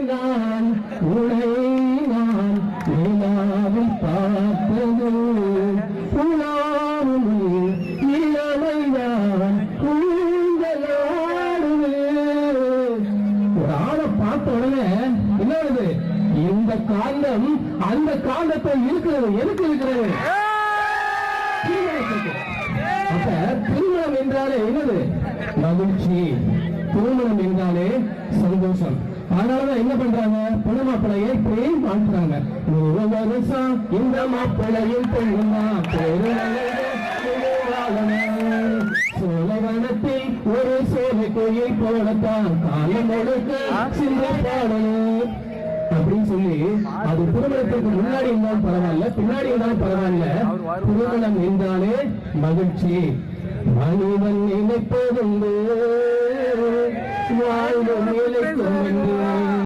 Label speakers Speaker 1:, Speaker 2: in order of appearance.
Speaker 1: நான் உனை நான் நிலாவில் பார்த்தது உலாவும் இளமைதான் கூந்தலாடுவே. ஒரு ஆளை பார்த்த உடனே என்ன வருது? இந்த காந்தம் அந்த காந்தத்தை இருக்கிறது. எதுக்கு இருக்கிறது? அப்ப திருமணம் என்றாலே என்னது? மகிழ்ச்சி. திருமணம் என்றாலே சந்தோஷம். அதனாலதான் என்ன பண்றாங்க? பொண்ணு மாப்பிள்ளையை இப்படி மாற்றுறாங்க. ஒரு வருஷம் இந்த மாப்பிள்ளையும் பொண்ணுமா சோழவனத்தில் ஒரு சோலை கோயில் போலத்தான் காலம் முழுக்க சின்ன பாடணும் அப்படின்னு சொல்லி, அது திருமணத்திற்கு முன்னாடி இருந்தாலும் பரவாயில்ல, பின்னாடி இருந்தாலும் பரவாயில்ல, திருமணம் என்றாலே மகிழ்ச்சி. மனிதன் நினைப்பதுண்டு வாழ்வு நிலைக்கும் என்று